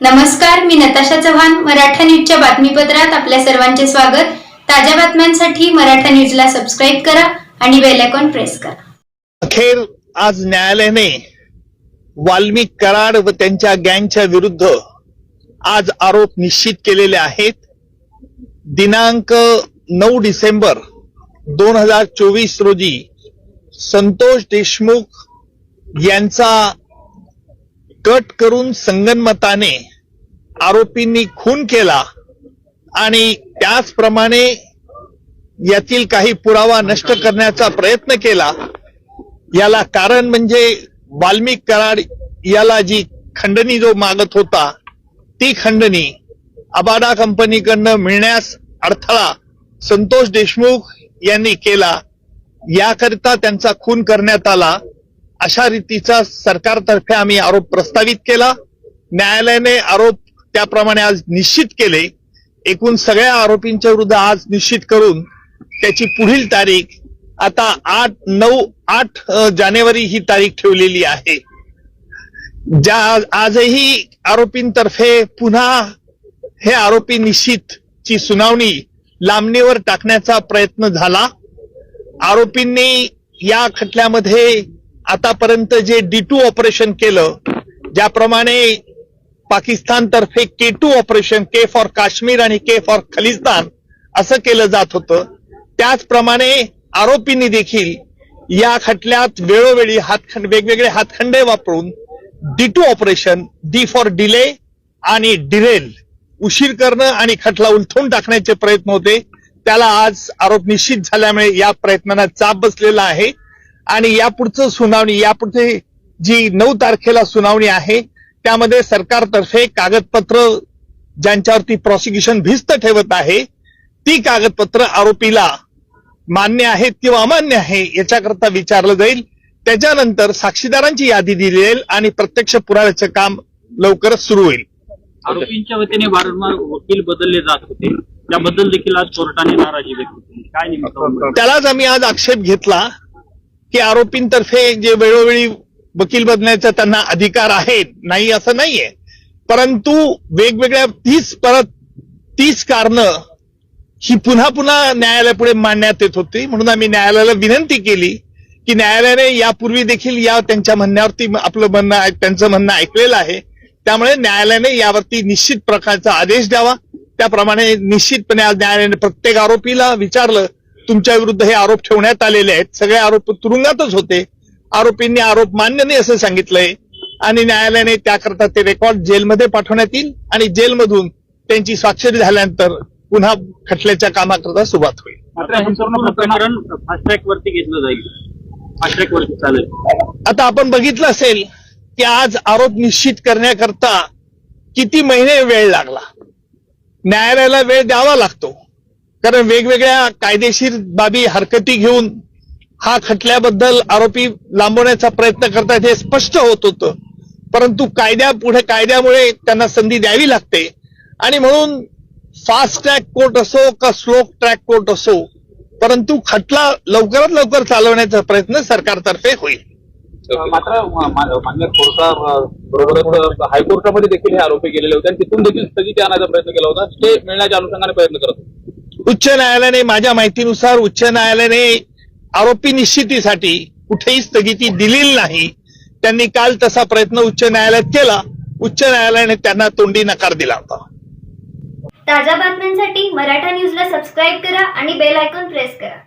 नमस्कार, मी नताशा चव्हाण. मराठा न्यूजच्या बातमीपत्रात आपल्या सर्वांचे स्वागत. ताज्या बातम्यांसाठी मराठा न्यूजला सबस्क्राईब करा आणि बेल आयकॉन प्रेस करा. अखेर आज न्यायालयाने वाल्मिक कराड व त्यांच्या गँगच्या विरुद्ध आज आरोप निश्चित केलेले आहेत. दिनांक 9 डिसेंबर 2024 रोजी संतोष देशमुख यांचा कट करून संगनमताने आरोपींनी खून केला आणि त्याचप्रमाणे यातील काही पुरावा नष्ट करण्याचा प्रयत्न केला. याला कारण म्हणजे वाल्मिक कराड याला जी खंडणी जो मागत होता ती खंडणी अबाडा कंपनीकडनं मिळण्यास अडथळा संतोष देशमुख यांनी केला. याकरिता त्यांचा खून करण्यात आला अशा रीतीचा सरकारतर्फे आम्ही आरोप प्रस्तावित केला. न्यायालयाने आरोप त्याप्रमाणे आज निश्चित केले. एकूण सगळ्या आरोपींच्या विरुद्ध आज निश्चित करून त्याची पुढील तारीख आता 8 जानेवारी ही तारीख ठेवलेली आहे. आजही आरोपींतर्फे पुन्हा हे आरोपी निश्चितची सुनावणी लांबणीवर टाकण्याचा प्रयत्न झाला. आरोपींनी या खटल्यामध्ये आतापर्यंत जे D2 ऑपरेशन केलं, ज्याप्रमाणे पाकिस्तानतर्फे K2 operation, K for Kashmir आणि K फॉर खलिस्तान असं केलं जात होतं, त्याचप्रमाणे आरोपींनी देखील या खटल्यात वेळोवेळी वेगवेगळे हातखंडे वापरून D2 operation, D for delay आणि डिरेल, उशीर करणं आणि खटला उलथून टाकण्याचे प्रयत्न होते. त्याला आज आरोप निश्चित झाल्यामुळे या प्रयत्नांना चाप बसलेला आहे आणि यापुढचं सुनावणी, यापुढे जी 9 तारखेला सुनावणी आहे त्यामध्ये सरकारतर्फे कागदपत्र ज्यांच्यावरती प्रॉसिक्युशन भिस्त ठेवत आहे ती कागदपत्र आरोपीला मान्य आहेत किंवा अमान्य आहे याच्याकरता विचारलं जाईल. त्याच्यानंतर साक्षीदारांची यादी दिली जाईल आणि प्रत्यक्ष पुराव्याचं काम लवकरच सुरू होईल. आरोपींच्या वतीने वारंवार वकील बदलले जात होते, त्याबद्दल देखील आज कोर्टाने नाराजी व्यक्त केली. काय नेमकं त्यालाच आम्ही आज आक्षेप घेतला की आरोपींतर्फे जे वेळोवेळी वकील बदलण्याचा त्यांना अधिकार आहे, नाही असं नाहीये, परंतु वेगवेगळ्या 30 कारणं ही पुन्हा न्यायालयापुढे मांडण्यात येत होती. म्हणून आम्ही न्यायालयाला विनंती केली की न्यायालयाने यापूर्वी देखील या त्यांच्या म्हणण्यावरती त्यांचं म्हणणं ऐकलेलं आहे, त्यामुळे न्यायालयाने यावरती निश्चित प्रकारचा आदेश द्यावा. त्याप्रमाणे निश्चितपणे आज न्यायालयाने प्रत्येक आरोपीला विचारलं, तुमच्या विरुद्ध हे आरोप ठेवण्यात आलेले आहेत, सगळे आरोप तुरुंगातच होते, आरोपींनी आरोप मान्य नाही असं सांगितलंय आणि न्यायालयाने त्याकरता ते रेकॉर्ड जेलमध्ये पाठवण्यात येईल आणि जेलमधून त्यांची स्वाक्षरी झाल्यानंतर पुन्हा खटल्याच्या कामाकरता सुरुवात होईल. प्रकरण फास्ट ट्रॅक वरती घेतलं जाईल, फास्ट ट्रॅक वरती चालेल. आता आपण बघितलं असेल की आज आरोप निश्चित करण्याकरता किती महिने वेळ लागला. न्यायालयाला वेळ द्यावा लागतो कारण वेगवेगळ्या कायदेशीर बाबी हरकती घेऊन हा खटल्याबद्दल आरोपी लांबवण्याचा प्रयत्न करतात हे स्पष्ट होत होतं, परंतु कायद्यामुळे त्यांना संधी द्यावी लागते आणि म्हणून फास्ट ट्रॅक कोर्ट असो का स्लो ट्रॅक कोर्ट असो, परंतु खटला लवकरात लवकर चालवण्याचा प्रयत्न सरकारतर्फे होईल. मात्र मान्य कोर्टाबरोबरच हायकोर्टामध्ये देखील हे आरोपी गेलेले होते आणि तिथून देखील स्थगिती आणायचा प्रयत्न केला होता, स्टे मिळण्याच्या अनुषंगाने प्रयत्न करत होते. उच्च न्यायालयाने, माझ्या माहितीनुसार उच्च न्यायालयाने आरोपी निश्चितीसाठी कुठेही स्थगिती दिलेली नाही. त्यांनी काल तसा प्रयत्न उच्च न्यायालयात केला, उच्च न्यायालयाने त्यांना तोंडी नकार दिला होता. ताज्या बातम्यांसाठी मराठा न्यूजला सबस्क्राईब करा आणि बेल आयकॉन प्रेस करा.